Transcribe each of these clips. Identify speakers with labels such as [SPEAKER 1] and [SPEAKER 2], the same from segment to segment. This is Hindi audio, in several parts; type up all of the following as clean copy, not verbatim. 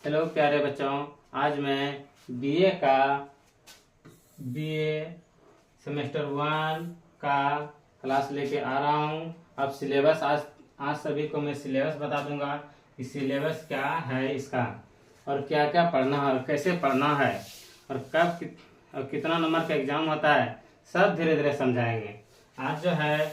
[SPEAKER 1] हेलो प्यारे बच्चों, आज मैं बीए सेमेस्टर 1 का क्लास लेके आ रहा हूँ। अब सिलेबस आज सभी को मैं सिलेबस बता दूंगा कि सिलेबस क्या है इसका और क्या क्या पढ़ना है और कैसे पढ़ना है और और कितना नंबर का एग्जाम होता है, सब धीरे धीरे समझाएंगे। आज जो है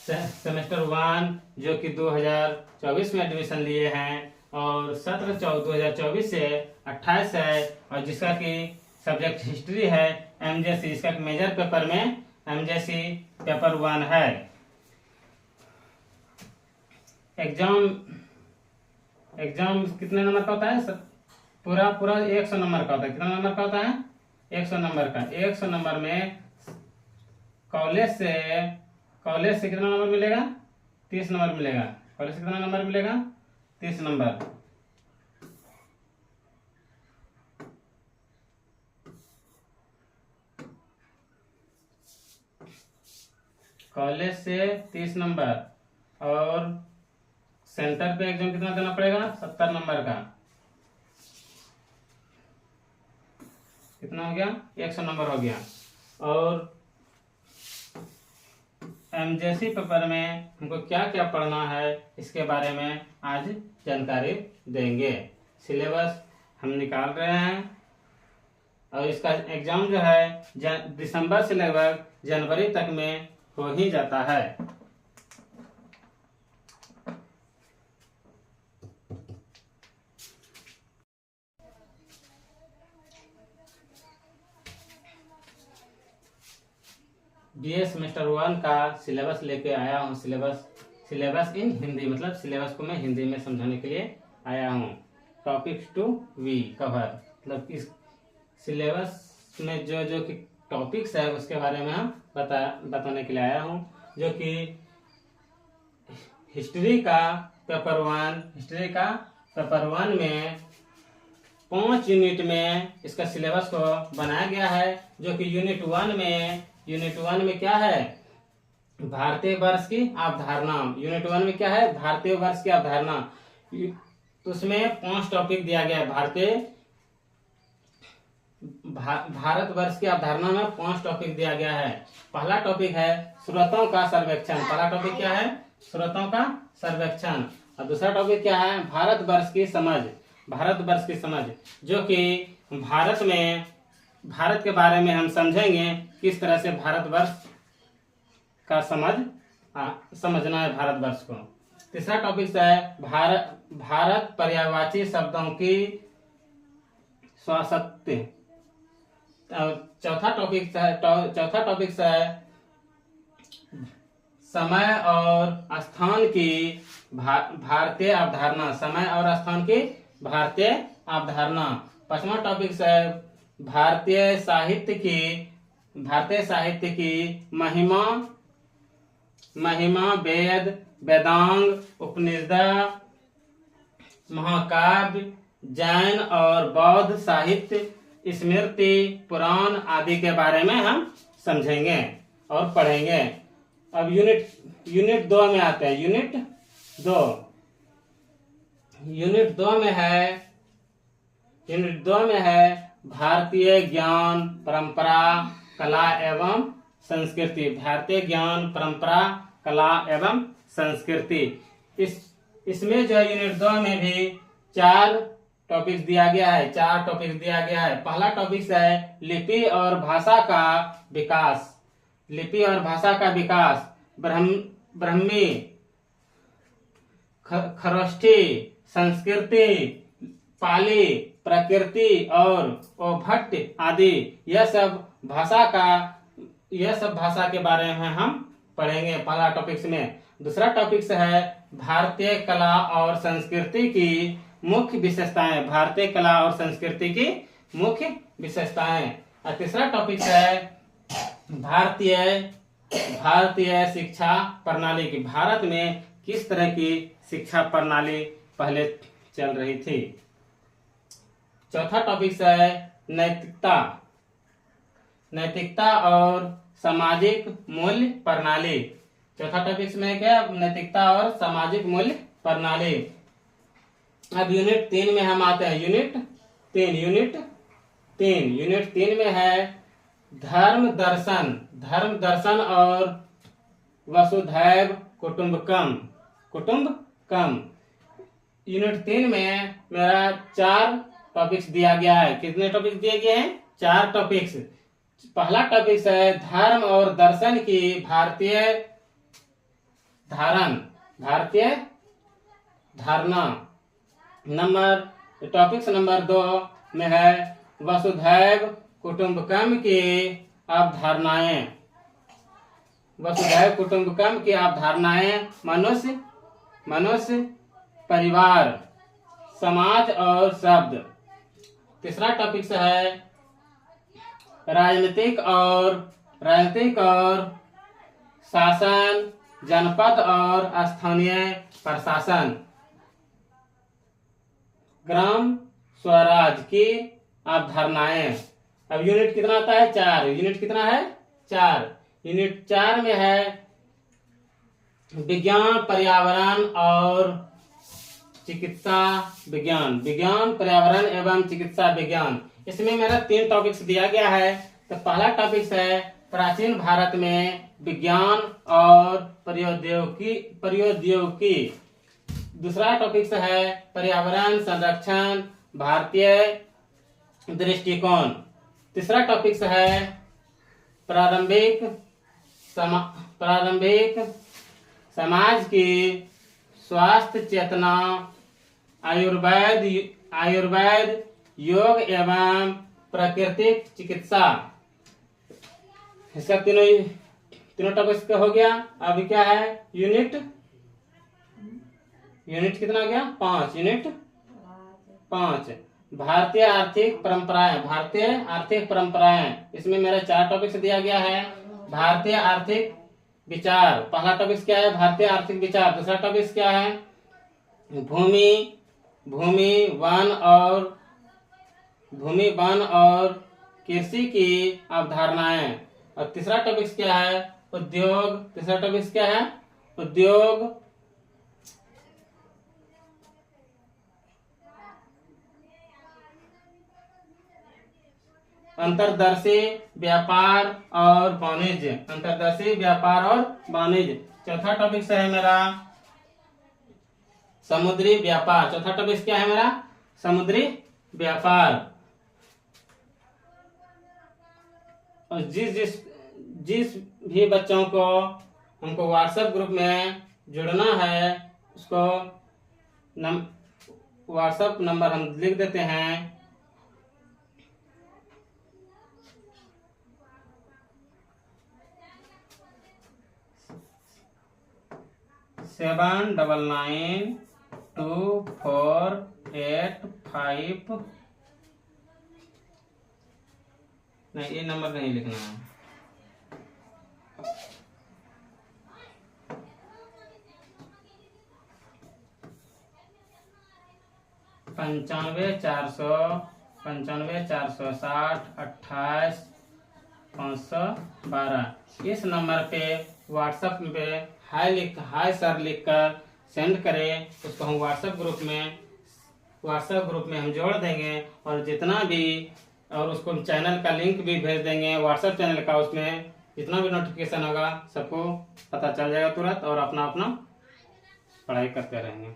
[SPEAKER 1] सेमेस्टर 1 जो कि 2024 में एडमिशन लिए हैं और सत्र 2024 से 28 है और जिसका कि सब्जेक्ट हिस्ट्री है एमजेसी, इसका मेजर पेपर में एमजेसी पेपर 1 है। एग्जाम कितने नंबर का होता है? पूरा 100 नंबर का होता है। कितना नंबर का होता है? 100 नंबर का। 100 नंबर में कॉलेज से कितना नंबर मिलेगा? 30 नंबर मिलेगा। कॉलेज से कितना नंबर मिलेगा? 30 नंबर। कॉलेज से 30 नंबर और सेंटर पे एग्जाम कितना देना पड़ेगा? 70 नंबर का। कितना हो गया? 100 नंबर हो गया। और एमजेसी पेपर में हमको क्या क्या पढ़ना है इसके बारे में आज जानकारी देंगे। सिलेबस हम निकाल रहे हैं और इसका एग्जाम जो है दिसंबर से लगभग जनवरी तक में हो ही जाता है। बीए सेमेस्टर 1 का सिलेबस लेके आया हूँ। सिलेबस इन हिंदी, मतलब सिलेबस को मैं हिंदी में समझाने के लिए आया हूँ। टॉपिक्स टू वी कवर, मतलब इस सिलेबस में जो जो कि टॉपिक्स है उसके बारे में हम बताने के लिए आया हूँ। जो कि हिस्ट्री का पेपर 1 में 5 यूनिट में इसका सिलेबस को बनाया गया है। जो कि यूनिट 1 में क्या है? भारतीय वर्ष की अवधारणा। यूनिट 1 में क्या है? भारतीय वर्ष की अवधारणा। तो उसमें 5 टॉपिक दिया गया है। भारत वर्ष की अवधारणा में 5 टॉपिक दिया गया है। पहला टॉपिक है स्रोतों का सर्वेक्षण। पहला टॉपिक क्या है? स्रोतों का सर्वेक्षण। और दूसरा टॉपिक क्या है? भारत वर्ष की समझ। जो कि भारत के बारे में हम समझेंगे किस तरह से भारतवर्ष का समझना है भारतवर्ष को। तीसरा टॉपिक है भारत पर्यायवाची शब्दों की स्वायत्तता। चौथा टॉपिक है समय और स्थान की भारतीय अवधारणा। समय और स्थान की भारतीय अवधारणा। पांचवा टॉपिक है भारतीय साहित्य की महिमा, वेद, वेदांग, उपनिषद, महाकाव्य, जैन और बौद्ध साहित्य, स्मृति, पुराण आदि के बारे में हम समझेंगे और पढ़ेंगे। अब यूनिट 2 में आते हैं। यूनिट 2 में है भारतीय ज्ञान, परंपरा, कला एवं संस्कृति। भारतीय ज्ञान, परंपरा, कला एवं संस्कृति। इसमें जो यूनिट 2 में भी 4 टॉपिक्स दिया गया है। पहला टॉपिक है लिपि और भाषा का विकास। ब्राह्मी, खरोष्ठी, संस्कृति, पाली, प्रकृति और ओभट्ट आदि। यह सब भाषा के बारे में हम पढ़ेंगे पहला टॉपिक्स में। दूसरा टॉपिक्स है भारतीय कला और संस्कृति की मुख्य विशेषताएं। और तीसरा टॉपिक है भारतीय शिक्षा प्रणाली की। भारत में किस तरह की शिक्षा प्रणाली पहले चल रही थी। चौथा टॉपिक है नैतिकता और सामाजिक मूल्य प्रणाली। चौथा टॉपिक में क्या? नैतिकता और सामाजिक मूल्य प्रणाली। अब यूनिट 3 में हम आते हैं। यूनिट तीन में है धर्म दर्शन और वसुधैव कुटुंबकम। यूनिट 3 में मेरा 4 टॉपिक्स दिया गया है। कितने टॉपिक्स दिए गए हैं? 4 टॉपिक्स। पहला टॉपिक्स है धर्म और दर्शन की भारतीय धारणा। टॉपिक्स नंबर 2 में है वसुधैव कुटुंबकम की अवधारणाएं। मनुष्य, परिवार, समाज और शब्द। तीसरा टॉपिक्स है राजनीतिक और शासन, जनपद और स्थानीय प्रशासन, ग्राम स्वराज की अवधारणाएं। अब यूनिट कितना आता है? 4। यूनिट कितना है? 4। यूनिट 4 में है विज्ञान, पर्यावरण और चिकित्सा विज्ञान। पर्यावरण एवं चिकित्सा विज्ञान। इसमें मेरा 3 टॉपिक्स दिया गया है। तो पहला टॉपिक्स है प्राचीन भारत में विज्ञान और प्रौद्योगिकी। दूसरा टॉपिक्स है पर्यावरण संरक्षण, भारतीय दृष्टिकोण। तीसरा टॉपिक्स है प्रारंभिक समाज की स्वास्थ्य चेतना, आयुर्वेद, योग एवं प्राकृतिक चिकित्सा। इसका तीनों टॉपिक्स का हो गया। अभी क्या है? यूनिट कितना हो गया? 5। यूनिट 5 भारतीय आर्थिक परंपराएं। इसमें मेरा 4 टॉपिक्स दिया गया है। भारतीय आर्थिक विचार। पहला टॉपिक्स क्या है? भारतीय आर्थिक विचार। दूसरा टॉपिक्स क्या है? भूमि, वन और कृषि की अवधारणाएं। और तीसरा टॉपिक्स क्या है? उद्योग, अंतरदर्शी व्यापार और वाणिज्य। चौथा टॉपिक है मेरा समुद्री व्यापार। चौथा टॉपिक क्या है मेरा? समुद्री व्यापार। और जिस भी बच्चों को हमको व्हाट्सएप ग्रुप में जुड़ना है, उसको व्हाट्सएप नंबर हम लिख देते हैं। 799248 नहीं, ये नंबर नहीं लिखना है। 95 460 28 512। इस नंबर पे व्हाट्सएप पे हाय सर लिखकर सेंड करें। उसको हम व्हाट्सएप ग्रुप में हम जोड़ देंगे। और जितना भी, और उसको चैनल का लिंक भी भेज देंगे व्हाट्सएप चैनल का। उसमें जितना भी नोटिफिकेशन होगा सबको पता चल जाएगा तुरंत, और अपना पढ़ाई करते रहेंगे।